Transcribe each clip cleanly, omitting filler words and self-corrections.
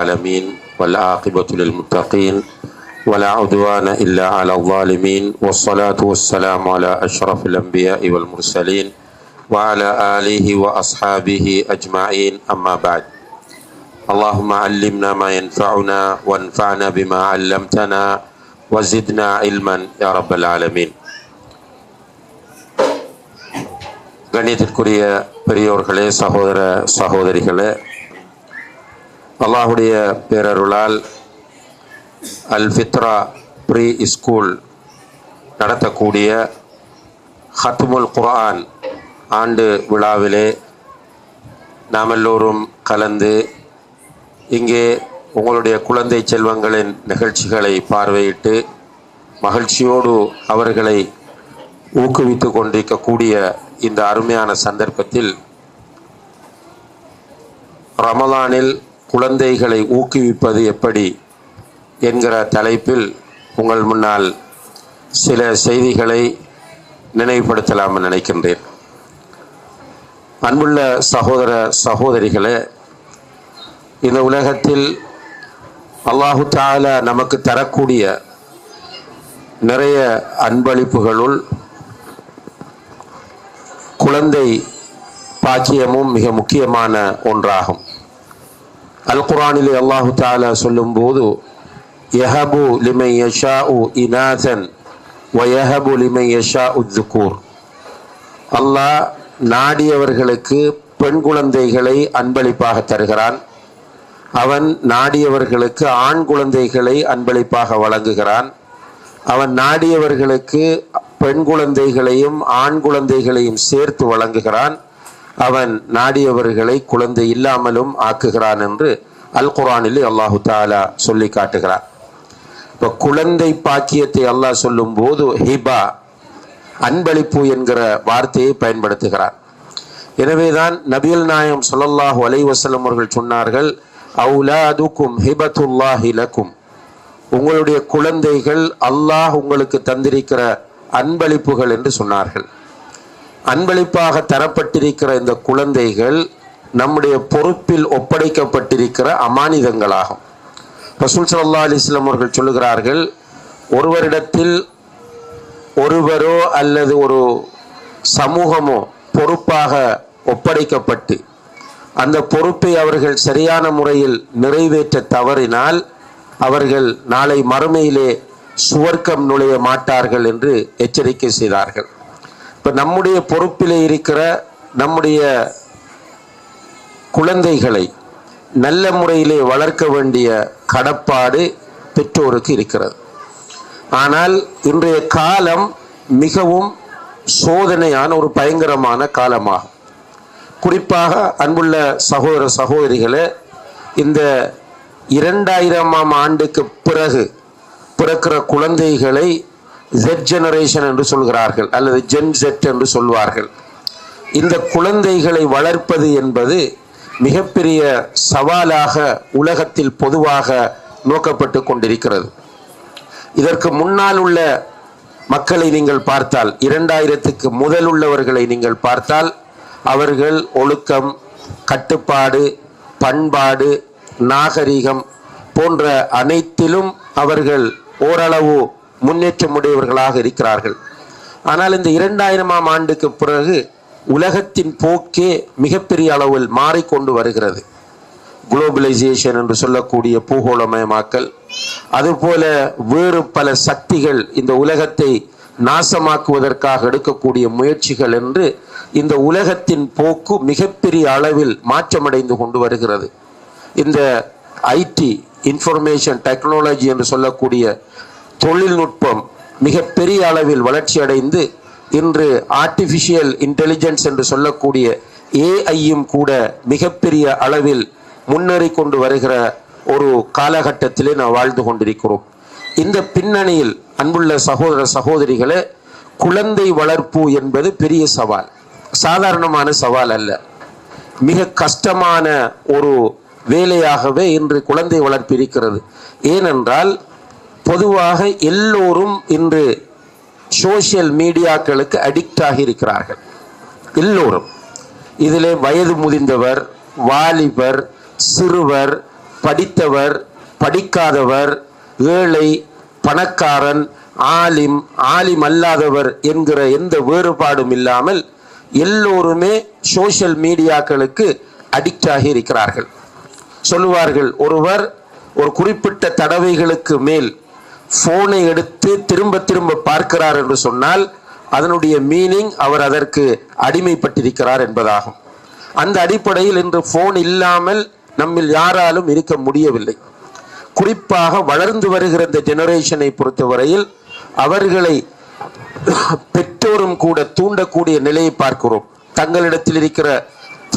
العالمين والعاقبة للمتقين ولا عدوان إلا على الظالمين والصلاة والسلام على أشرف الأنبياء والمرسلين وعلى آله وأصحابه أجمعين أما بعد اللهم علمنا ما ينفعنا وانفعنا بما علمتنا وزدنا علما يا رب العالمين. கண்ணியத்திற்குரிய பெரியோர்களே, சகோதர சகோதரிகளே, அல்லாஹுடைய பேரருளால் அல் ஃபித்ரா ப்ரீ ஸ்கூல் நடத்தக்கூடிய ஹத்முல் குர்ஆன் ஆண்டு விழாவிலே நாம் எல்லோரும் கலந்து இங்கே உங்களுடைய குழந்தை செல்வங்களின் நிகழ்ச்சிகளை பார்வையிட்டு மகிழ்ச்சியோடு அவர்களை ஊக்குவித்து கொண்டிருக்கக்கூடிய இந்த அருமையான சந்தர்ப்பத்தில் ரமலானில் குழந்தைகளை ஊக்குவிப்பது எப்படி என்கிற தலைப்பில் உங்கள் முன்னால் சில செய்திகளை நினைவுபடுத்தலாம் நினைக்கின்றேன். அன்புள்ள சகோதர சகோதரிகளே, இந்த உலகத்தில் அல்லாஹு தஆலா நமக்கு தரக்கூடிய நிறைய அன்பளிப்புகளுள் குழந்தை பாக்கியமும் மிக முக்கியமான ஒன்றாகும். அல் குர்ஆனிலே அல்லாஹு தஆலா சொல்லும்போது யஹபு லிமன் யஷாஉ இனாதன் வ யஹபு லிமன் யஷாஉ ذுகூர். அல்லாஹ் நாடியவர்களுக்கு பெண் குழந்தைகளை அன்பளிப்பாக தருகிறான். அவன் நாடியவர்களுக்கு ஆண் குழந்தைகளை அன்பளிப்பாக வழங்குகிறான். அவன் நாடியவர்களுக்கு பெண் குழந்தைகளையும் ஆண் குழந்தைகளையும் சேர்த்து வழங்குகிறான். அவன் நாடியவர்களை குழந்தை இல்லாமலும் ஆக்குகிறான் என்று அல் குர்ஆனில் அல்லாஹு தஆலா சொல்லி காட்டுகிறான். இப்போ குழந்தை பாக்கியத்தை அல்லாஹ் சொல்லும் போது ஹிபா, அன்பளிப்பு என்கிற வார்த்தையை பயன்படுத்துகிறார். எனவேதான் நபிகள் நாயகம் ஸல்லல்லாஹு அலைஹி வஸல்லம் அவர்கள் சொன்னார்கள், அவுலாதுக்கும் ஹிபத்துல்லாஹி லக்கும், உங்களுடைய குழந்தைகள் அல்லாஹ் உங்களுக்கு தந்திருக்கிற அன்பளிப்புகள் என்று சொன்னார்கள். அன்பளிப்பாக தரப்பட்டிருக்கிற இந்த குழந்தைகள் நம்முடைய பொறுப்பில் ஒப்படைக்கப்பட்டிருக்கிற அமானிதங்களாகும். ரசூல் ஸல்லல்லாஹு அலைஹி வஸல்லம் அவர்கள் சொல்லுகிறார்கள், ஒருவரிடத்தில் ஒருவரோ அல்லது ஒரு சமூகமோ பொறுப்பாக ஒப்படைக்கப்பட்டு அந்த பொறுப்பை அவர்கள் சரியான முறையில் நிறைவேற்ற தவறினால் அவர்கள் நாளை மறுமையிலே சுவர்க்கம் நுழைய மாட்டார்கள் என்று எச்சரிக்கை செய்தார்கள். இப்போ நம்முடைய பொறுப்பிலே இருக்கிற நம்முடைய குழந்தைகளை நல்ல முறையிலே வளர்க்க வேண்டிய கடப்பாடு பெற்றோருக்கு இருக்கிறது. ஆனால் இன்றைய காலம் மிகவும் சோதனையான ஒரு பயங்கரமான காலமாகும். குறிப்பாக அன்புள்ள சகோதர சகோதரிகளே, இந்த 2000ஆம் ஆண்டுக்கு பிறகு பிறக்கிற குழந்தைகளை Z ஜெனரேஷன் என்று சொல்கிறார்கள், அல்லது ஜென் Z என்று சொல்வார்கள். இந்த குழந்தைகளை வளர்ப்பது என்பது மிகப்பெரிய சவாலாக உலகத்தில் பொதுவாக நோக்கப்பட்டு கொண்டிருக்கிறது. இதற்கு முன்னால் உள்ள மக்களை நீங்கள் பார்த்தால், 2000க்கு முதல் உள்ளவர்களை நீங்கள் பார்த்தால், அவர்கள் ஒழுக்கம், கட்டுப்பாடு, பண்பாடு, நாகரிகம் போன்ற அனைத்திலும் அவர்கள் ஓரளவு முன்னேற்றமுடையவர்களாக இருக்கிறார்கள். ஆனால் இந்த 2000ஆம் ஆண்டுக்கு பிறகு உலகத்தின் போக்கே மிகப்பெரிய அளவில் மாறிக்கொண்டு வருகிறது. குளோபலைசேஷன் என்று சொல்லக்கூடிய பூகோளமயமாக்கல், அதுபோல வேறு பல சக்திகள் இந்த உலகத்தை நாசமாக்குவதற்காக எடுக்கக்கூடிய முயற்சிகள் என்று இந்த உலகத்தின் போக்கு மிகப்பெரிய அளவில் மாற்றமடைந்து கொண்டு வருகிறது. இந்த ஐடி, இன்ஃபர்மேஷன் டெக்னாலஜி என்று சொல்லக்கூடிய தொழில்நுட்பம் மிகப்பெரிய அளவில் வளர்ச்சி அடைந்து இன்று ஆர்டிஃபிஷியல் இன்டெலிஜென்ஸ் என்று சொல்லக்கூடிய ஏஐயும் கூட மிகப்பெரிய அளவில் முன்னேறி கொண்டு வருகிற ஒரு காலகட்டத்திலே நாம் வாழ்ந்து கொண்டிருக்கிறோம். இந்த பின்னணியில் அன்புள்ள சகோதர சகோதரிகளே, குழந்தை வளர்ப்பு என்பது பெரிய சவால், சாதாரணமான சவால் அல்ல. மிக கஷ்டமான ஒரு வேலையாகவே இன்று குழந்தை வளர்ப்பு இருக்கிறது. ஏனென்றால் பொதுவாக எல்லோரும் இன்று சோசியல் மீடியாக்களுக்கு அடிக்ட் ஆகி இருக்கிறார்கள். எல்லோரும் இதிலே வயது முதிர்ந்தவர், வாலிபர், சிறுவர், படித்தவர், படிக்காதவர், ஏழை, பணக்காரன், ஆலிம், ஆலிம் அல்லாதவர் என்கிற எந்த வேறுபாடும் இல்லாமல் எல்லோருமே சோசியல் மீடியாக்களுக்கு அடிக்ட் ஆகி இருக்கிறார்கள். சொல்லுவார்கள், ஒருவர் ஒரு குறிப்பிட்ட தடவைகளுக்கு மேல் போனை எடுத்து திரும்ப திரும்ப பார்க்கிறார் என்று சொன்னால் அதனுடைய மீனிங் அவர் அதற்கு அடிமைப்பட்டிருக்கிறார் என்பதாகும். அந்த அடிப்படையில் இன்று போன் இல்லாமல் நம்மில் யாராலும் இருக்க முடியவில்லை. குறிப்பாக வளர்ந்து வருகிற இந்த ஜெனரேஷனை பொறுத்தவரையில் அவர்களை பெற்றோரும் கூட தூண்டக்கூடிய நிலையை பார்க்கிறோம். தங்களிடத்தில் இருக்கிற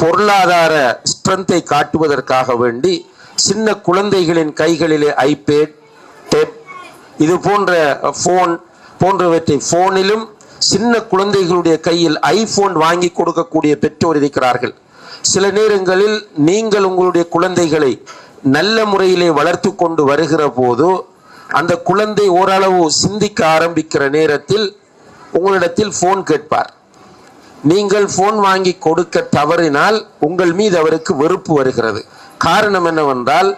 பொருளாதார ஸ்ட்ரென்த்தை காட்டுவதற்காக வேண்டி சின்ன குழந்தைகளின் கைகளிலே ஐபேட், டேப், இது போன்ற போன் போன்றவற்றை, போனிலும் சின்ன குழந்தைகளுடைய கையில் ஐபோன் வாங்கி கொடுக்கக்கூடிய பெற்றோர் இருக்கிறார்கள். சில நேரங்களில் நீங்கள் உங்களுடைய குழந்தைகளை நல்ல முறையிலே வளர்த்து கொண்டு வருகிற போது அந்த குழந்தை ஓரளவு சிந்திக்க ஆரம்பிக்கிற நேரத்தில் உங்களிடத்தில் போன் கேட்பார். நீங்கள் போன் வாங்கி கொடுக்க தவறினால் உங்கள் மீது அவருக்கு வெறுப்பு வருகிறது. காரணம் என்னவென்றால்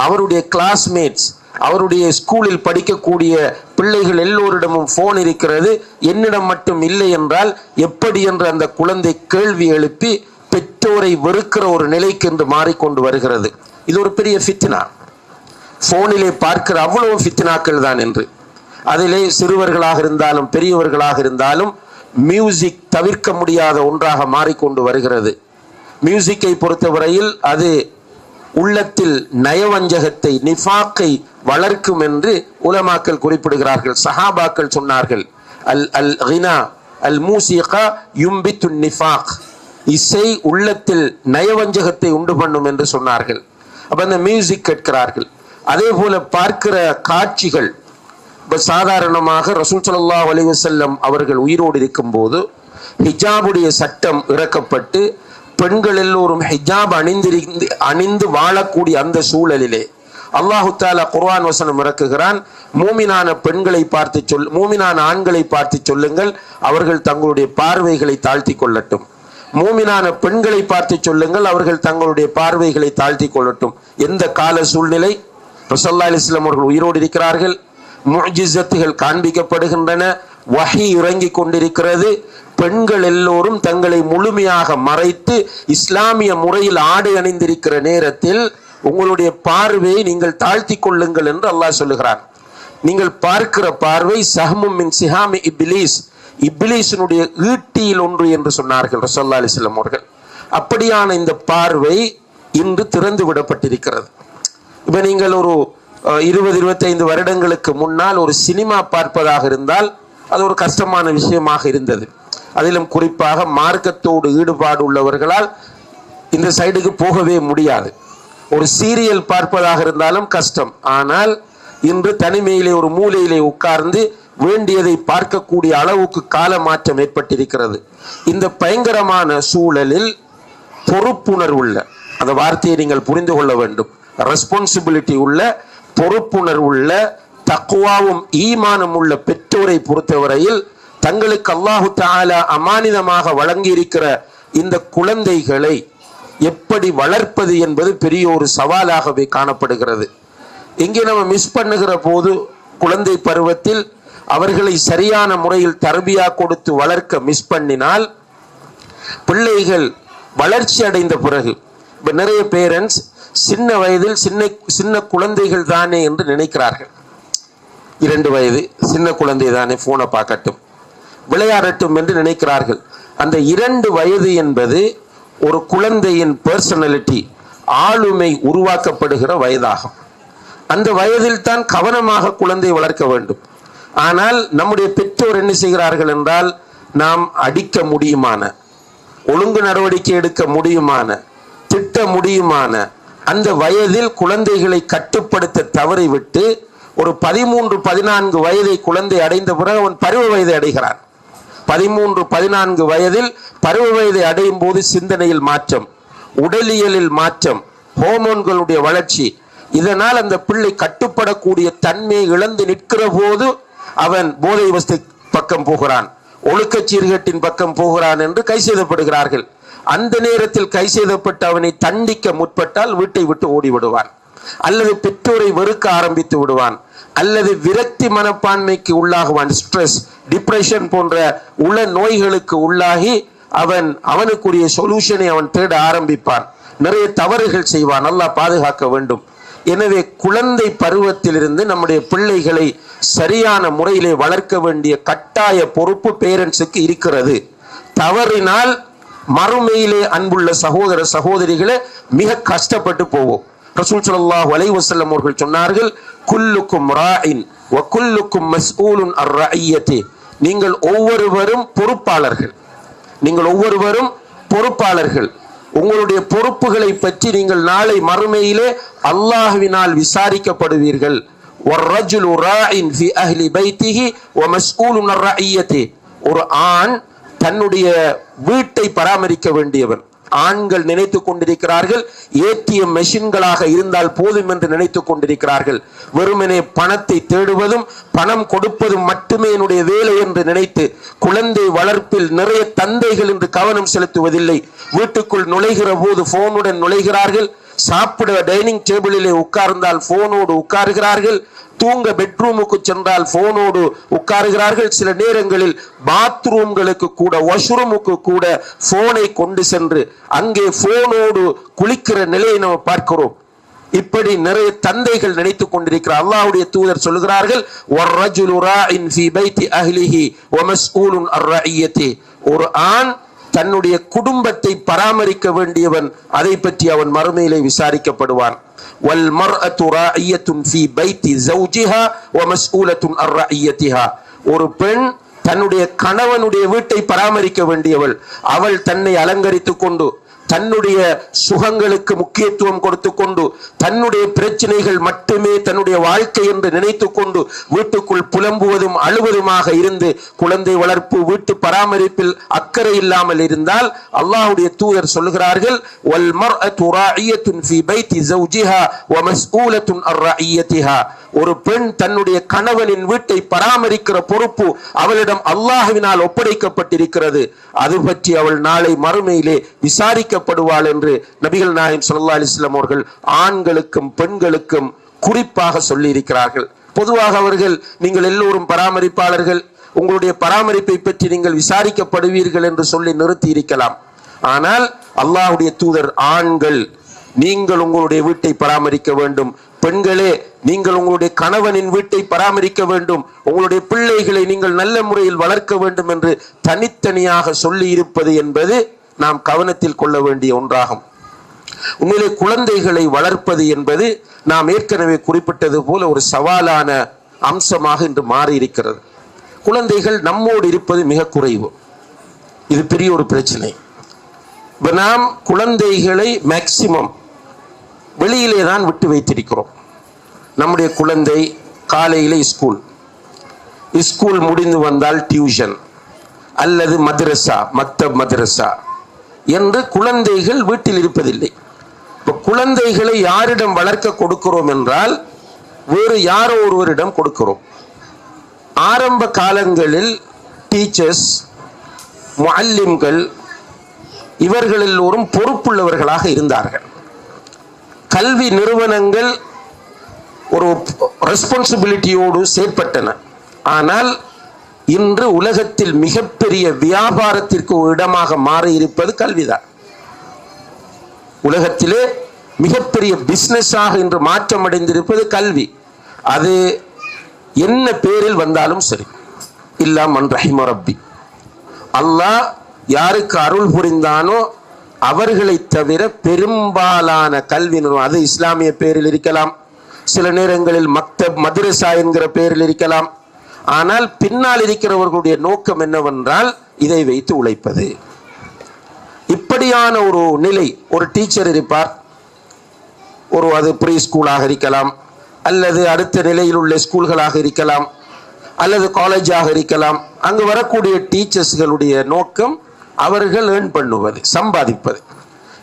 அவருடைய கிளாஸ்மேட்ஸ், அவருடைய ஸ்கூலில் படிக்கக்கூடிய பிள்ளைகள் எல்லோரிடமும் போன் இருக்கிறது, என்னிடம் மட்டும் இல்லை என்றால் எப்படி என்று அந்த குழந்தை கேள்வி எழுப்பி பெற்றோரை வெறுக்கிற ஒரு நிலைக்கு என்று மாறிக்கொண்டு வருகிறது. இது ஒரு பெரிய ஃபித்னா. போனிலே பார்க்கிற அவ்வளவு ஃபித்னாக்கள் தான் என்று. அதிலே சிறுவர்களாக இருந்தாலும் பெரியவர்களாக இருந்தாலும் மியூசிக் தவிர்க்க முடியாத ஒன்றாக மாறிக்கொண்டு வருகிறது. மியூசிக்கை பொறுத்தவரையில் அது உள்ளத்தில் நயவஞ்சகத்தை, நிஃபாக்கை வளர்க்கும் என்று உலமாக்கள் குறிப்பிடுகிறார்கள். சஹாபாக்கள் சொன்னார்கள், அல் கினா அல் மூசிகா யும்பித்து நிஃபாக், இசை உள்ளத்தில் நயவஞ்சகத்தை உண்டு பண்ணும் என்று சொன்னார்கள். அப்ப அந்த மியூசிக் கேட்கிறார்கள். அதே போல பார்க்கிற காட்சிகள், சாதாரணமாக ரசூல் ஸல்லல்லாஹு அலைஹி வஸல்லம் அவர்கள் உயிரோடு இருக்கும் போது ஹிஜாபுடைய சட்டம் இறக்கப்பட்டு பெண்கள் எல்லோரும் ஹிஜாப் அணிந்து வாழக்கூடிய அந்த சூழலிலே அல்லாஹு தஆலா குர்ஆன் வசனம் இறக்குகிறான், மூமினான பெண்களை பார்த்து மூமினான ஆண்களை பார்த்து சொல்லுங்கள், அவர்கள் தங்களுடைய பார்வைகளை தாழ்த்தி கொள்ளட்டும். மூமினான பெண்களை பார்த்து சொல்லுங்கள், அவர்கள் தங்களுடைய பார்வைகளை தாழ்த்தி கொள்ளட்டும். எந்த கால சூழ்நிலை? ரசூலுல்லாஹி அலைஹி வஸல்லம் அவர்கள் உயிரோடு இருக்கிறார்கள், முஅ்ஜிஸத்துகள் காண்பிக்கப்படுகின்றன, வஹி இறங்கி கொண்டிருக்கிறது. பெண்கள் எல்லோரும் தங்களை முழுமையாக மறைத்து இஸ்லாமிய முறையில் ஆடை அணிந்திருக்கிற நேரத்தில் உங்களுடைய பார்வையை நீங்கள் தாழ்த்தி கொள்ளுங்கள் என்று அல்லாஹ் சொல்லுகிறான். நீங்கள் பார்க்கிற பார்வை சஹ்மும் மின் சிஹாமி இப்லீஸ், இப்லீஸினுடைய ஈட்டியில் ஒன்று என்று சொன்னார்கள் ரசூலுல்லாஹி அலைஹி வஸல்லம் அவர்கள். அப்படியான இந்த பார்வை இன்று திறந்து விடப்பட்டிருக்கிறது. இப்ப நீங்கள் ஒரு 20-25 வருடங்களுக்கு முன்னால் ஒரு சினிமா பார்ப்பதாக இருந்தால் அது ஒரு கஷ்டமான விஷயமாக இருந்தது. அதிலும் குறிப்பாக மார்க்கத்தோடு ஈடுபாடு உள்ளவர்களால் இந்த சைடுக்கு போகவே முடியாது. ஒரு சீரியல் பார்ப்பதாக இருந்தாலும் கஷ்டம். ஆனால் இன்று தனிமையிலே ஒரு மூலையிலே உட்கார்ந்து வேண்டியதை பார்க்கக்கூடிய அளவுக்கு கால மாற்றம் ஏற்பட்டிருக்கிறது. இந்த பயங்கரமான சூழலில் பொறுப்புணர்வுள்ள, அந்த வார்த்தையை நீங்கள் புரிந்து கொள்ள வேண்டும், ரெஸ்பான்சிபிலிட்டி உள்ள, பொறுப்புணர்வுள்ள, தக்வாவும் ஈமானும் உள்ள பெற்றோரை பொறுத்தவரையில் தங்களுக்கு அல்லாஹு தஆலா அமானிதமாக வழங்கி இருக்கிற இந்த குழந்தைகளை எப்படி வளர்ப்பது என்பது பெரிய ஒரு சவாலாகவே காணப்படுகிறது. இங்கே நம்ம மிஸ் பண்ணுகிற போது குழந்தை பருவத்தில் அவர்களை சரியான முறையில் தர்பியா கொடுத்து வளர்க்க மிஸ் பண்ணினால் பிள்ளைகள் வளர்ச்சி அடைந்த பிறகு, இப்ப நிறைய பேரண்ட்ஸ் சின்ன வயதில் சின்ன குழந்தைகள் தானே என்று நினைக்கிறார்கள். 2 வயது சின்ன குழந்தை தானே, போனை பார்க்கட்டும், விளையாடட்டும் என்று நினைக்கிறார்கள். அந்த 2 வயது என்பது ஒரு குழந்தையின் பர்சனாலிட்டி, ஆளுமை உருவாக்கப்படுகிற வயதாகும். அந்த வயதில் தான் கவனமாக குழந்தை வளர்க்க வேண்டும். ஆனால் நம்முடைய பெற்றோர் என்ன செய்கிறார்கள் என்றால், நாம் அடிக்க முடியுமான, ஒழுங்கு நடவடிக்கை எடுக்க முடியுமான, திட்ட முடியுமான அந்த வயதில் குழந்தைகளை கட்டுப்படுத்த தவறிவிட்டு ஒரு 13-14 வயதை குழந்தை அடைந்த பிறகு அவன் பருவ வயதை அடைகிறான். 13-14 வயதில் பருவ வயதை அடையும் போது சிந்தனையில் மாற்றம், உடலியலில் மாற்றம், ஹோமோன்களுடைய வளர்ச்சி, இதனால் அந்த பிள்ளை கட்டுப்படக்கூடிய தன்மையை இழந்து நிற்கிற போது அவன் போதை வஸ்து பக்கம் போகிறான், ஒழுக்கச் சீர்கேட்டின் பக்கம் போகிறான் என்று கை செய்தப்படுகிறார்கள். அந்த நேரத்தில் கை செய்தப்பட்டு அவனை தண்டிக்க முற்பட்டால் வீட்டை விட்டு ஓடிவிடுவான். அல்லது பெற்றோரை வெறுக்க ஆரம்பித்து விடுவான், அல்லது விரக்தி மனப்பான்மைக்கு உள்ளாகுவான். ஸ்ட்ரெஸ், டிப்ரெஷன் போன்ற உள நோய்களுக்கு உள்ளாகி அவனுக்குரிய சொல்யூஷனை அவன் தேட ஆரம்பிப்பான். நிறைய தவறுகள் செய்வான். அல்லாஹ் பாதுகாக்க வேண்டும். எனவே குழந்தை பருவத்திலிருந்து நம்முடைய பிள்ளைகளை சரியான முறையிலே வளர்க்க வேண்டிய கட்டாய பொறுப்பு பேரண்ட்ஸுக்கு இருக்கிறது. தவறினால் மறுமையிலே அன்புள்ள சகோதர சகோதரிகளை மிக கஷ்டப்பட்டு போவோம். ரசூல் ஸல்லல்லாஹு அலைஹி வஸல்லம் அவர்கள் சொன்னார்கள், குல்லுக்கும் ராஇன் வ குல்லுக்கும் மஸ்ஊலுன் அர் ரஇய்யதி. நீங்கள் ஒவ்வொருவரும் பொறுப்பாளர்கள். உங்களுடைய பொறுப்புகளை பற்றி நீங்கள் நாளை மறுமையிலே அல்லாஹ்வினால் விசாரிக்கப்படுவீர்கள். வர்ரஜுலு ராஇன் ஃபி அஹ்லி பைத்திஹி வ மஸ்ஊலுன் அர் ரஇய்யதி. ஒரு ஆண் தன்னுடைய வீட்டை பராமரிக்க வேண்டியவன். ஆண்கள் நினைத்துக் கொண்டிருக்கிறார்கள் ஏடிஎம் மெஷின்களாக இருந்தால் போதும் என்று நினைத்துக் கொண்டிருக்கிறார்கள். வெறுமனே பணத்தை தேடுவதும் பணம் கொடுப்பதும் மட்டுமே என்னுடைய வேலை என்று நினைத்து குழந்தை வளர்ப்பில் நிறைய தந்தைகள் என்று கவனம் செலுத்துவதில்லை. வீட்டுக்குள் நுழைகிற போது போனுடன் நுழைகிறார்கள். சாப்பிட டைனிங் டேபிளிலே உட்கார்ந்தால் போனோடு உட்காருகிறார்கள். தூங்க பெட்ரூமுக்கு சென்றால் போனோடு உட்காருகிறார்கள். சில நேரங்களில் பாத்ரூம்களுக்கு கூட, வாஷ்ரூமுக்கு கூட போனை கொண்டு சென்று அங்கே போனோடு குளிக்கிற நிலையை நாம் பார்க்கிறோம். இப்படி நிறைய தந்தைகள் நினைத்துக் கொண்டிருக்கிறார். அல்லாஹ்வுடைய தூதர் சொல்கிறார்கள், வர்ரஜுலு ராஇன் ஃபீ பைத்தி அஹ்லிஹி வ மஸ்ஊலுன் அர் ரஇய்யதி. ஒரு ஆண் தன்னுடைய குடும்பத்தை பராமரிக்க வேண்டியவன். அதை பற்றி அவன் மறுமையிலே விசாரிக்கப்படுவான். வல் மர்அத்து ராஇயத்துன் ஃபீ பைத்தி ஜௌஜிஹா வ மஸ்ஊலத்துன் அர் ரஇய்யதிஹா. ஒரு பெண் தன்னுடைய கணவனுடைய வீட்டை பராமரிக்க வேண்டியவள். அவள் தன்னை அலங்கரித்துக் கொண்டு, தன்னுடைய சுகங்களுக்கு முக்கியத்துவம் கொடுத்து கொண்டு, தன்னுடைய பிரச்சனைகள் மட்டுமே தன்னுடைய வாழ்க்கை என்று நினைத்துக் கொண்டு வீட்டுக்குள் புலம்புவதும் அழுவதுமாக இருந்து குழந்தை வளர்ப்பு, வீட்டு பராமரிப்பில் அக்கறை இல்லாமல் இருந்தால் அல்லாஹ்வுடைய தூதர் சொல்கிறார்கள், வல் மர்அத்து ராஇயத்துன் ஃபீ பைத்தி ஜௌஜிஹா வ மஸ்ஊலத்துன் அர் ரஇய்யதிஹா. ஒரு பெண் தன்னுடைய கணவனின் வீட்டை பராமரிக்கிற பொறுப்பு அவளிடம் அல்லாஹ்வினால் ஒப்படைக்கப்பட்டிருக்கிறது. அது பற்றி அவள் நாளை மறுமையிலே விசாரிக்கப்படுவாள் என்று நபிகள் நாயகம் ஸல்லல்லாஹு அலைஹி வஸல்லம் அவர்கள் ஆண்களுக்கும் பெண்களுக்கும் குறிப்பாக சொல்லி இருக்கிறார்கள். பொதுவாக அவர்கள், நீங்கள் எல்லோரும் பராமரிப்பாளர்கள், உங்களுடைய பராமரிப்பை பற்றி நீங்கள் விசாரிக்கப்படுவீர்கள் என்று சொல்லி நிறுத்தி இருக்கலாம். ஆனால் அல்லாஹ்வுடைய தூதர், ஆண்கள் நீங்கள் உங்களுடைய வீட்டை பராமரிக்க வேண்டும், பெண்களே நீங்கள் உங்களுடைய கணவனின் வீட்டை பராமரிக்க வேண்டும், உங்களுடைய பிள்ளைகளை நீங்கள் நல்ல முறையில் வளர்க்க வேண்டும் என்று தனித்தனியாக சொல்லி இருப்பது என்பது நாம் கவனத்தில் கொள்ள வேண்டிய ஒன்றாகும். உண்மையிலே குழந்தைகளை வளர்ப்பது என்பது நாம் ஏற்கனவே குறிப்பிட்டது போல ஒரு சவாலான அம்சமாக இன்று மாறி இருக்கிறது. குழந்தைகள் நம்மோடு இருப்பது மிக குறைவு. இது பெரிய ஒரு பிரச்சனை. நாம் குழந்தைகளை மேக்சிமம் வெளியிலே தான் விட்டு வைத்திருக்கிறோம். நம்முடைய குழந்தை காலையிலே ஸ்கூல் முடிந்து வந்தால் டியூஷன் அல்லது மதரசா, மக்தப் மதரசா என்று குழந்தைகள் வீட்டில் இருப்பதில்லை. இப்போ குழந்தைகளை யாரிடம் வளர்க்க கொடுக்கிறோம் என்றால் வேறு யாரோ ஒருவரிடம் கொடுக்கிறோம். ஆரம்ப காலங்களில் டீச்சர்ஸ், முஅல்லிம்கள் இவர்கள் எல்லோரும் பொறுப்புள்ளவர்களாக இருந்தார்கள். கல்வி நிறுவனங்கள் ஒரு ரெஸ்பான்சிபிலிட்டியோடு செயற்பட்டன. ஆனால் இன்று உலகத்தில் மிகப்பெரிய வியாபாரத்திற்கு ஒரு இடமாக மாறி இருப்பது கல்விதான். உலகத்திலே மிகப்பெரிய பிசினஸாக இன்று மாற்றம் அடைந்திருப்பது கல்வி. அது என்ன பேரில் வந்தாலும் சரி, இல்லா மன் ரஹிம ரப்பி, அல்லாஹ் யாருக்கு அருள் புரிந்தானோ அவர்களை தவிர பெரும்பாலான கல்வி நிறுவனம், அது இஸ்லாமிய பேரில் இருக்கலாம், சில நேரங்களில் மக்தப் மதரசா என்கிற பேரில் இருக்கலாம். ஆனால் பின்னால் இருக்கிறவர்களுடைய நோக்கம் என்னவென்றால் இதை வைத்து உழைப்பது. இப்படியான ஒரு நிலை. ஒரு டீச்சர் இருப்பார், அது ப்ரீ ஸ்கூலாக இருக்கலாம், அல்லது அடுத்த நிலையில் உள்ள ஸ்கூல்களாக இருக்கலாம், அல்லது காலேஜாக இருக்கலாம். அங்கு வரக்கூடிய டீச்சர்ஸ்களுடைய நோக்கம் அவர்கள் ஏர்ன் பண்ணுவது, சம்பாதிப்பது.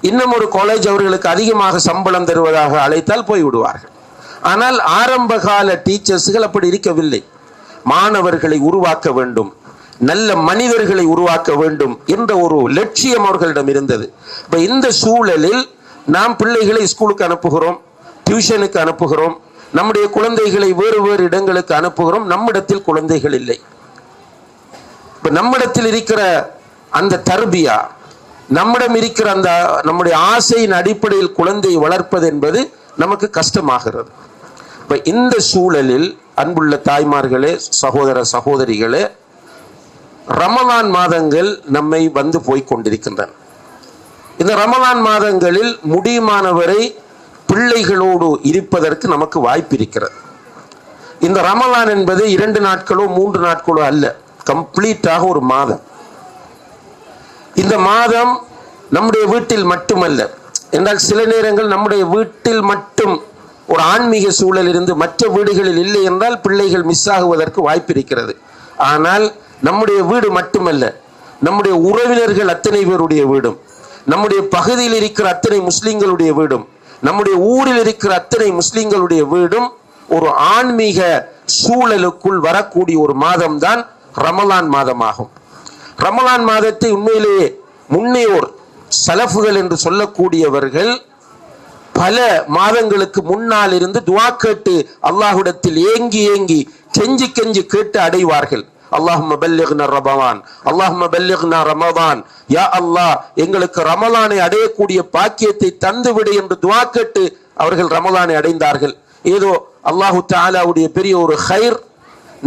இன்னும் ஒரு காலேஜ் அவர்களுக்கு அதிகமாக சம்பளம் தருவதாக அழைத்தால் போய் விடுவார்கள். ஆனால் ஆரம்ப கால டீச்சர்ஸ்கள் அப்படி இருக்கவில்லை. மாணவர்களை உருவாக்க வேண்டும், நல்ல மனிதர்களை உருவாக்க வேண்டும் என்ற ஒரு லட்சியம் அவர்களிடம் இருந்தது. இப்போ இந்த சூழலில் நாம் பிள்ளைகளை ஸ்கூலுக்கு அனுப்புகிறோம், டியூஷனுக்கு அனுப்புகிறோம், நம்முடைய குழந்தைகளை வேறு வேறு இடங்களுக்கு அனுப்புகிறோம். நம்மிடத்தில் குழந்தைகள் இல்லை. இப்ப நம்மிடத்தில் இருக்கிற அந்த தர்பியா, நம்மிடம் இருக்கிற அந்த நம்முடைய ஆசையின் அடிப்படையில் குழந்தையை வளர்ப்பது என்பது நமக்கு கஷ்டமாகிறது. இப்ப இந்த சூழலில் அன்புள்ள தாய்மார்களே, சகோதர சகோதரிகளே, ரமலான் மாதங்கள் நம்மை வந்து போய் கொண்டிருக்கின்றன. இந்த ரமலான் மாதங்களில் முடியுமானவரை பிள்ளைகளோடு இருப்பதற்கு நமக்கு வாய்ப்பு இருக்கிறது. இந்த ரமலான் என்பது 2 நாட்களோ 3 நாட்களோ அல்ல, கம்ப்ளீட்டாக ஒரு மாதம். இந்த மாதம் நம்முடைய வீட்டில் மட்டுமல்ல என்றால், சில நேரங்கள் நம்முடைய வீட்டில் மட்டும் ஒரு ஆன்மீக சூழல் இருந்து மற்ற வீடுகளில் இல்லை என்றால் பிள்ளைகள் மிஸ் ஆகுவதற்கு வாய்ப்பு இருக்கிறது. ஆனால் நம்முடைய வீடு மட்டுமல்ல, நம்முடைய உறவினர்கள் அத்தனை பேருடைய வீடும், நம்முடைய பகுதியில் இருக்கிற அத்தனை முஸ்லிம்களுடைய வீடும், நம்முடைய ஊரில் இருக்கிற அத்தனை முஸ்லிம்களுடைய வீடும் ஒரு ஆன்மீக சூழலுக்குள் வரக்கூடிய ஒரு மாதம் தான் ரமலான் மாதமாகும். ரமலான் மாதத்தை உண்மையிலேயே முன்னையோர் சலஃபுகள் என்று சொல்லக்கூடியவர்கள் பல மாதங்களுக்கு முன்னால் இருந்து துஆ கேட்டு அல்லாஹ்விடத்தில் ஏங்கி ஏங்கி கெஞ்சி கெஞ்சி கேட்டு அடைவார்கள். அல்லாஹும்ம பல்லிக்னா ரமலான், அல்லாஹும்ம பல்லிக்னா ரமலான், யா அல்லாஹ் எங்களுக்கு ரமலானை அடையக்கூடிய பாக்கியத்தை தந்துவிடு என்று துஆ கேட்டு அவர்கள் ரமலானை அடைந்தார்கள். ஏதோ அல்லாஹு தஆலாவுடைய பெரிய ஒரு ஹைர்,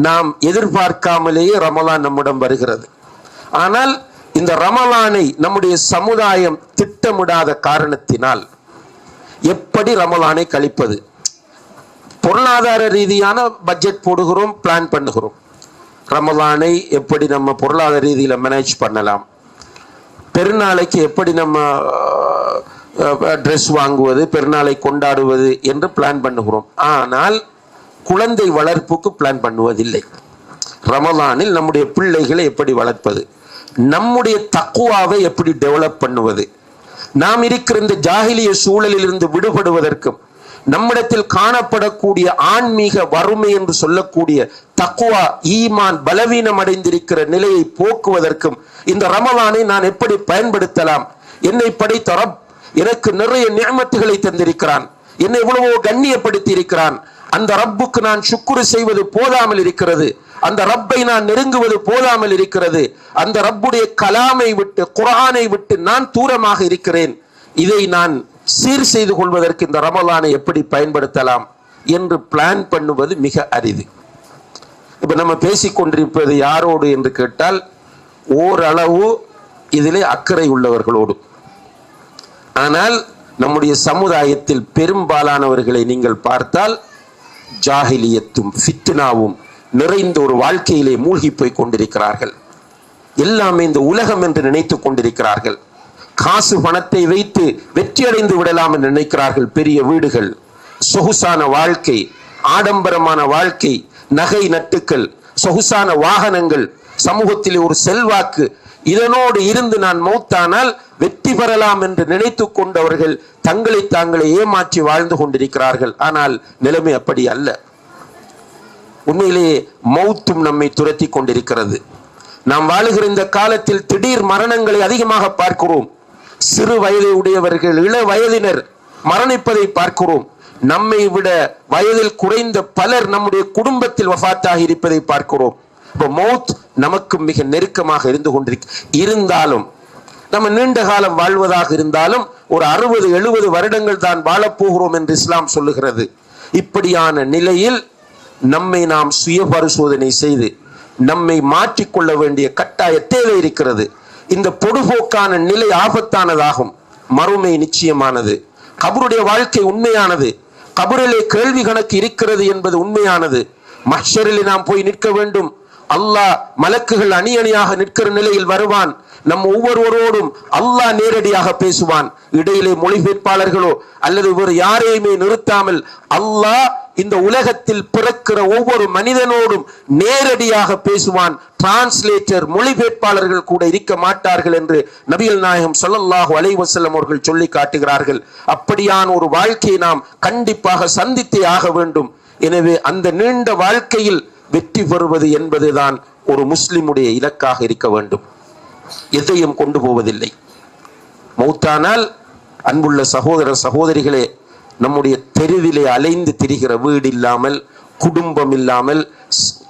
நாம் எதிர்பார்க்காமலேயே ரமலான் நம்மிடம் வருகிறது. ஆனால் இந்த ரமலானை நம்முடைய சமுதாயம் திட்டமிடாத காரணத்தினால் எப்படி ரமலானை கழிப்பது? பொருளாதார ரீதியான பட்ஜெட் போடுகிறோம், பிளான் பண்ணுகிறோம். ரமலானை எப்படி நம்ம பொருளாதார ரீதியில் மேனேஜ் பண்ணலாம், பெருநாளைக்கு எப்படி நம்ம ட்ரெஸ் வாங்குவது, பெருநாளை கொண்டாடுவது என்று பிளான் பண்ணுகிறோம். ஆனால் குழந்தை வளர்ப்புக்கு பிளான் பண்ணுவதில்லை. ரமலானில் நம்முடைய பிள்ளைகளை எப்படி வளர்ப்பது, நம்முடைய தக்குவாவை எப்படி டெவலப் பண்ணுவது, நாம் இருக்கிற இந்த ஜாஹிலிய சூழலில் இருந்து விடுபடுவதற்கும் நம்மிடத்தில் காணப்படக்கூடிய ஆன்மீக வறுமை என்று சொல்லக்கூடிய தக்குவா, ஈமான் பலவீனம் அடைந்திருக்கிற நிலையை போக்குவதற்கும் இந்த ரமலானை நான் எப்படி பயன்படுத்தலாம்? என்னை படைத்த ரப் எனக்கு நிறைய நிஅமத்துகளை தந்திருக்கிறான், என்னை எவ்வளவோ கண்ணியப்படுத்தி இருக்கிறான். அந்த ரப்புக்கு நான் சுக்குரு செய்வது போதாமல் இருக்கிறது, அந்த ரப்பை நான் நெருங்குவது போதாமல் இருக்கிறது, அந்த ரப்புடைய கலாமை விட்டு குர்ஆனை விட்டு நான் தூரமாக இருக்கிறேன். இதை நான் சீர் செய்து கொள்வதற்கு இந்த ரமலானை எப்படி பயன்படுத்தலாம் என்று பிளான் பண்ணுவது மிக அரிது. இப்ப நம்ம பேசிக்கொண்டிருப்பது யாரோடு என்று கேட்டால், ஓரளவு இதிலே அக்கறை உள்ளவர்களோடு. ஆனால் நம்முடைய சமுதாயத்தில் பெரும்பாலானவர்களை நீங்கள் பார்த்தால் ஜாஹிலியத்தும் ஃபித்னாவும் நிறைந்த ஒரு வாழ்க்கையிலே மூழ்கி போய் கொண்டிருக்கிறார்கள். எல்லாமே இந்த உலகம் என்று நினைத்து கொண்டிருக்கிறார்கள். காசு பணத்தை வைத்து வெற்றி அடைந்து விடலாம் என்று நினைக்கிறார்கள். பெரிய வீடுகள், சொகுசான வாழ்க்கை, ஆடம்பரமான வாழ்க்கை, நகை நட்டுக்கள், சொகுசான வாகனங்கள், சமூகத்தில் ஒரு செல்வாக்கு, இதனோடு இருந்து நான் மௌத்தானால் வெற்றி பெறலாம் என்று நினைத்து கொண்டவர்கள் தங்களை தாங்களே ஏமாற்றி வாழ்ந்து கொண்டிருக்கிறார்கள். ஆனால் நிலைமை அப்படி அல்ல. உண்மையிலேயே மௌத்தும் நம்மை துரத்தி கொண்டிருக்கிறது. நாம் வாழுகிற இந்த காலத்தில் திடீர் மரணங்களை அதிகமாக பார்க்கிறோம். சிறு வயதை உடையவர்கள், இள வயதினர் மரணிப்பதை பார்க்கிறோம். நம்மை விட வயதில் குறைந்த பலர் நம்முடைய குடும்பத்தில் வஃபாத்தாகி இருப்பதை பார்க்கிறோம். இப்போ மௌத் நமக்கு மிக நெருக்கமாக இருந்து இருந்தாலும், நம்ம நீண்ட காலம் வாழ்வதாக இருந்தாலும் ஒரு 60-70 வருடங்கள் தான் வாழப்போகிறோம் என்று இஸ்லாம் சொல்லுகிறது. இப்படியான நிலையில் நம்மை நாம் சுய பரிசோதனை செய்து நம்மை மாற்றிக்கொள்ள வேண்டிய கட்டாய தேவை இருக்கிறது. இந்த பொடுபோக்கான நிலை ஆபத்தானதாகும். மறுமை நிச்சயமானது. கபருடைய வாழ்க்கை உண்மையானது. கபரிலே கேள்வி கணக்கு இருக்கிறது என்பது உண்மையானது. மஹ்ஷரிலே நாம் போய் நிற்க வேண்டும். அல்லாஹ் மலக்குகள் அணி அணியாக நிற்கிற நிலையில் வருவான். நம் ஒவ்வொருவரோடும் அல்லாஹ் நேரடியாக பேசுவான். இடையிலே மொழிபெயர்ப்பாளர்களோ அல்லது வேறு யாரையுமே நிறுத்தாமல் அல்லாஹ் இந்த உலகத்தில் பிறக்கிற ஒவ்வொரு மனிதனோடும் நேரடியாக பேசுவான். டிரான்ஸ்லேட்டர், மொழிபெயர்ப்பாளர்கள் கூட இருக்க மாட்டார்கள் என்று நபிகள் நாயகம் ஸல்லல்லாஹு அலைஹி வஸல்லம் அவர்கள் சொல்லி காட்டுகிறார்கள். அப்படியான ஒரு வாழ்க்கையை நாம் கண்டிப்பாக சந்தித்தே ஆக வேண்டும். எனவே அந்த நீண்ட வாழ்க்கையில் வெற்றி பெறுவது என்பதுதான் ஒரு முஸ்லிமுடைய இலக்காக இருக்க வேண்டும். எதையும் கொண்டு போவதில்லை. மௌத்தானால் அன்புள்ள சகோதர சகோதரிகளே, நம்முடைய தெருவிலே அலைந்து திரிகிற, வீடு இல்லாமல், குடும்பம் இல்லாமல்,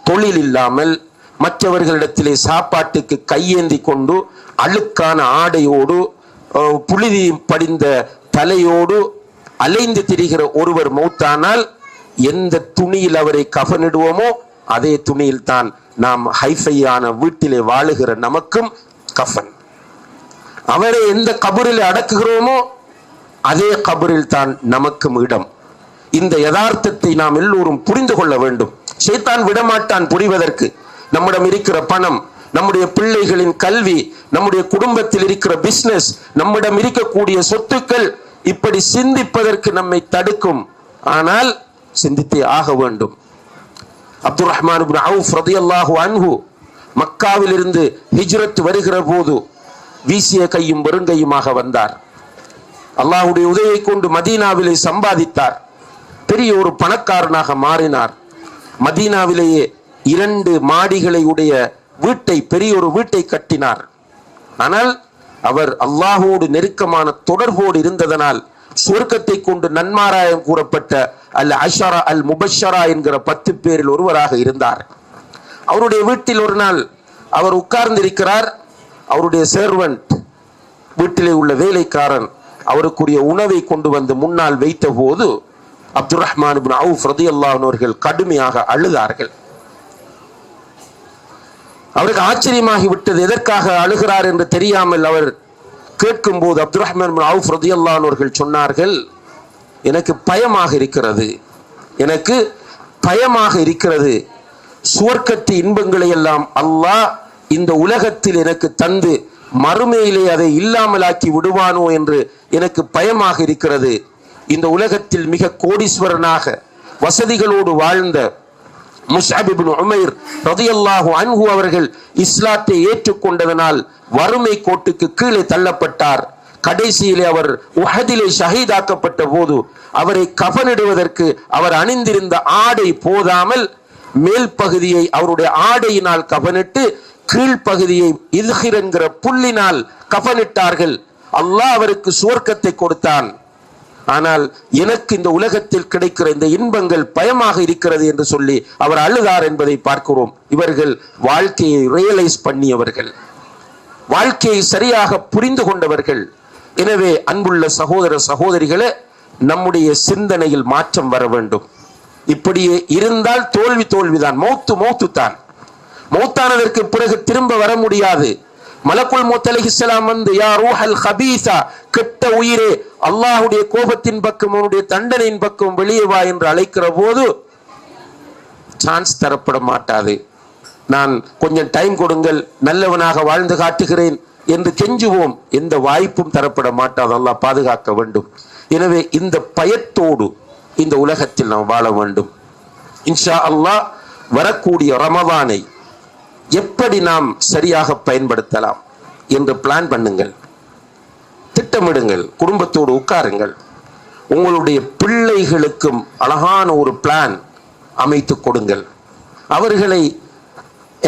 தொழில் இல்லாமல், மற்றவர்களிடத்திலே சாப்பாட்டுக்கு கையேந்தி கொண்டு அழுக்கான ஆடையோடு புழுதி படிந்த தலையோடு அலைந்து திரிகிற ஒருவர் மௌத்தானால் எந்த துணியில் அவரை கஃனிடுவோமோ அதே துணியில் தான் நாம் ஹைஃபையான வீட்டிலே வாழுகிற நமக்கும் கஃன். அவரை எந்த கபரில் அடக்குகிறோமோ அதே கபரில் தான் நமக்கும் இடம். இந்த யதார்த்தத்தை நாம் எல்லோரும் புரிந்து கொள்ள வேண்டும். ஷைத்தான் விடமாட்டான் புரிவதற்கு. நம்மிடம் இருக்கிற பணம், நம்முடைய பிள்ளைகளின் கல்வி, நம்முடைய குடும்பத்தில் இருக்கிற பிசினஸ், நம்மிடம் இருக்கக்கூடிய சொத்துக்கள் இப்படி சிந்திப்பதற்கு நம்மை தடுக்கும். ஆனால் சிந்தித்தே ஆக வேண்டும். அப்துல் ரஹ்மான் இப்னு அவுஃப் ரலியல்லாஹு அன்ஹு மக்காவில் இருந்து ஹிஜ்ரத் வருகிற போது வீசிய கையும் வெறுங்கையுமாக வந்தார். அல்லாஹ்வுடைய உதவியை கொண்டு மதீனாவிலே சம்பாதித்தார். பெரிய ஒரு பணக்காரனாக மாறினார். மதீனாவிலேயே 2 மாடிகளை உடைய வீட்டை, பெரிய ஒரு வீட்டை கட்டினார். ஆனால் அவர் அல்லாஹோடு நெருக்கமான தொடர்போடு இருந்ததனால் சுவர்க்கத்தை கொண்டு நன்மாராயம் கூறப்பட்ட அல் அஷரா அல் முபஷரா என்கிற 10 பேரில் ஒருவராக இருந்தார். அவருடைய வீட்டில் ஒரு நாள் அவர் உட்கார்ந்திருக்கிறார். அவருடைய சர்வன்ட், வீட்டிலே உள்ள வேலைக்காரன், அவருக்குரிய உணவை கொண்டு வந்து முன்னால் வைத்த போது அப்துல் ரஹ்மான் இப்னு அவுஃப் ரலியல்லாஹு அன்ஹு அவர்கள் கடுமையாக அழுதார்கள். அவருக்கு ஆச்சரியமாகி விட்டது. எதற்காக அழுகிறார் என்று தெரியாமல் அவர் கேட்கும் போது அப்துல் ரஹ்மான் இப்னு அவுஃப் ரலியல்லாஹு அன்ஹு அவர்கள் சொன்னார்கள், எனக்கு பயமாக இருக்கிறது, எனக்கு பயமாக இருக்கிறது. சுவர்க்கத்து இன்பங்களை எல்லாம் அல்லாஹ் இந்த உலகத்தில் எனக்கு தந்து மறுமையிலே அதை இல்லாமலாக்கி விடுவானோ என்று எனக்கு பயமாக இருக்கிறது. இந்த உலகத்தில் மிக கோடீஸ்வரனாக வசதிகளோடு வாழ்ந்த முஸ்அப் இப்னு உமைர் ரலியல்லாஹு அன்ஹு அவர்கள் இஸ்லாத்தை ஏற்றுக்கொண்டதனால் வறுமை கோட்டுக்கு கீழே தள்ளப்பட்டார். கடைசியிலே அவர் உஹதிலே ஷஹீதாக்கப்பட்ட போது அவரை கஃனிடுவதற்கு அவர் அணிந்திருந்த ஆடை போதாமல் மேல் பகுதியை அவருடைய ஆடையினால் கஃனிட்டு கீழ்ப்பகுதியை இல்ஹிர் என்கிற புல்லினால் கஃனிட்டார்கள். அல்லாஹ் அவருக்கு சுவர்க்கத்தை கொடுத்தான். ஆனால் எனக்கு இந்த உலகத்தில் கிடைக்கிற இந்த இன்பங்கள் பயமாக இருக்கிறது என்று சொல்லி அவர் அழுதார் என்பதை பார்க்கிறோம். இவர்கள் வாழ்க்கையை ரியலைஸ் பண்ணியவர்கள், வாழ்க்கையை சரியாக புரிந்து கொண்டவர்கள். எனவே அன்புள்ள சகோதர சகோதரிகளே, நம்முடைய சிந்தனையில் மாற்றம் வர வேண்டும். இப்படியே இருந்தால் தோல்வி தோல்விதான், மௌத்து தான். மௌத்தானதற்கு பிறகு திரும்ப வர முடியாது. மலக்குல் மௌத் அலைஹிஸ்ஸலாம் வந்து யா ரூஹல் ஹபீஸா, கெட்ட உயிரே, அல்லாஹ்வுடைய கோபத்தின் பக்கம், அவனுடைய தண்டனையின் பக்கம் வெளியே வா என்று அழைக்கிற போது சான்ஸ் தரப்பட மாட்டாது. நான் கொஞ்சம் டைம் கொடுங்கள், நல்லவனாக வாழ்ந்து காட்டுகிறேன் என்று கெஞ்சுவோம். எந்த வாய்ப்பும் தரப்பட மாட்டாது. அல்லாஹ் பாதுகாக்க வேண்டும். எனவே இந்த பயத்தோடு இந்த உலகத்தில் நாம் வாழ வேண்டும். இன்ஷா அல்லாஹ் வரக்கூடிய ரமதானை எப்படி நாம் சரியாக பயன்படுத்தலாம் என்று பிளான் பண்ணுங்கள், திட்டமிடுங்கள், குடும்பத்தோடு உட்காருங்கள். உங்களுடைய பிள்ளைகளுக்கும் அழகான ஒரு பிளான் அமைத்து கொடுங்கள். அவர்களை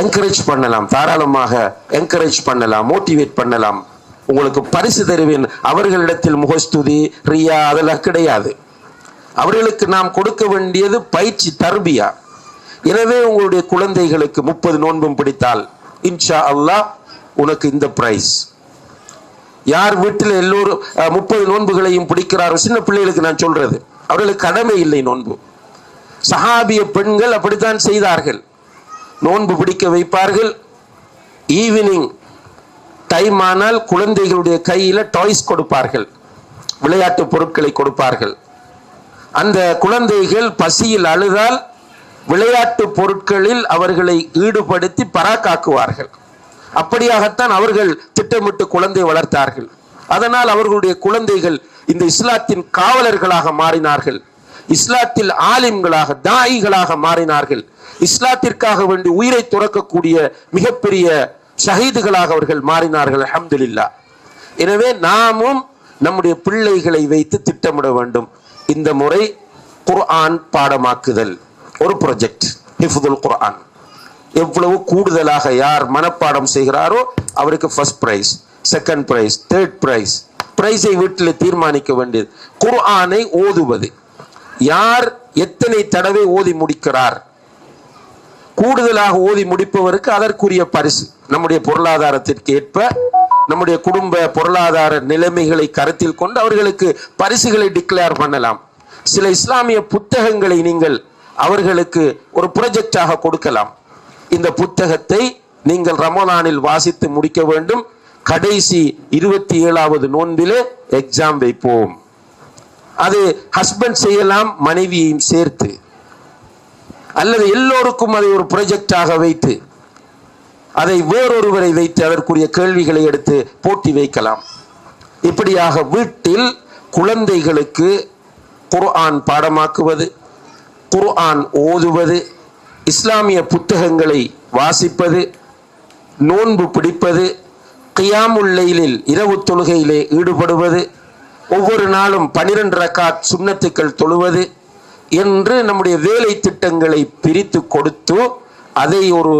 என்கரேஜ் பண்ணலாம், தாராளமாக என்கரேஜ் பண்ணலாம், மோட்டிவேட் பண்ணலாம். உங்களுக்கு பரிசு தருவேன். அவர்களிடத்தில் முகஸ்துதி, ரியா அதெல்லாம் கிடையாது. அவர்களுக்கு நாம் கொடுக்க வேண்டியது பயிற்சி, தர்பியா. எனவே உங்களுடைய குழந்தைகளுக்கு 30 நோன்பும் பிடித்தால் இன்ஷா அல்லாஹ் உனக்கு இந்த பிரைஸ். யார் வீட்டில் எல்லோரும் 30 நோன்புகளையும் பிடிக்கிறாரோ, சின்ன பிள்ளைகளுக்கு நான் சொல்றது, அவர்களுக்கு கடமை இல்லை நோன்பு. சஹாபிய பெண்கள் அப்படித்தான் செய்தார்கள். நோன்பு பிடிக்க வைப்பார்கள். ஈவினிங் டைம் ஆனால் குழந்தைகளுடைய கையில டாய்ஸ் கொடுப்பார்கள், விளையாட்டு பொருட்களை கொடுப்பார்கள். அந்த குழந்தைகள் பசியில் அழுதால் விளையாட்டு பொருட்களில் அவர்களை ஈடுபடுத்தி பராக்காக்குவார்கள். அப்படியாகத்தான் அவர்கள் திட்டமிட்டு குழந்தை வளர்த்தார்கள். அதனால் அவர்களுடைய குழந்தைகள் இந்த இஸ்லாத்தின் காவலர்களாக மாறினார்கள், இஸ்லாத்தில் ஆலிம்களாக, தாயிகளாக மாறினார்கள். இஸ்லாத்திற்காக வேண்டி உயிரை துறக்கக்கூடிய மிகப்பெரிய ஷஹீதுகளாக அவர்கள் மாறினார்கள். அல்ஹம்துலில்லாஹ். எனவே நாமும் நம்முடைய பிள்ளைகளை வைத்து திட்டமிட வேண்டும். இந்த முறை குர்ஆன் பாடமாக்குதல் ஒரு ப்ராஜெக்ட். ஹிஃபுதுல் குர்ஆன் எவ்வளவு கூடுதலாக யார் மனப்பாடம் செய்கிறாரோ அவருக்கு first prize, second prize, third prize. பிரைஸை வீட்டில் தீர்மானிக்க வேண்டியது. குர்ஆனை ஓதுவது. யார் எத்தனை தடவை ஓதி முடிக்கிறார், கூடுதலாக ஓதி முடிப்பவருக்கு அதற்குரிய பரிசு. நம்முடைய பொருளாதாரத்திற்கு ஏற்ப, நம்முடைய குடும்ப பொருளாதார நிலைமைகளை கருத்தில் கொண்டு அவர்களுக்கு பரிசுகளை டிக்ளேர் பண்ணலாம். சில இஸ்லாமிய புத்தகங்களை நீங்கள் அவர்களுக்கு ஒரு ப்ரொஜெக்டாக கொடுக்கலாம். இந்த புத்தகத்தை நீங்கள் ரமலானில் வாசித்து முடிக்க வேண்டும், கடைசி 27வது நோன்பிலே எக்ஸாம் வைப்போம். அது ஹஸ்பண்ட் செய்யலாம், மனைவியையும் சேர்த்து, அல்லது எல்லோருக்கும் அதை ஒரு ப்ரொஜெக்டாக வைத்து அதை வேறொருவரை வைத்து அதற்குரிய கேள்விகளை எடுத்து போட்டி வைக்கலாம். இப்படியாக வீட்டில் குழந்தைகளுக்கு குர்ஆன் பாடமாக்குவது, குர்ஆன் ஓதுவது, இஸ்லாமிய புத்தகங்களை வாசிப்பது, நோன்பு பிடிப்பது, கியாமுல் லைலில் இரவு தொழுகையிலே ஈடுபடுவது, ஒவ்வொரு நாளும் 12 ரக்காத் சுன்னத்துக்கள் தொழுவது என்று நம்முடைய வேலை திட்டங்களை பிரித்து கொடுத்து அதை ஒரு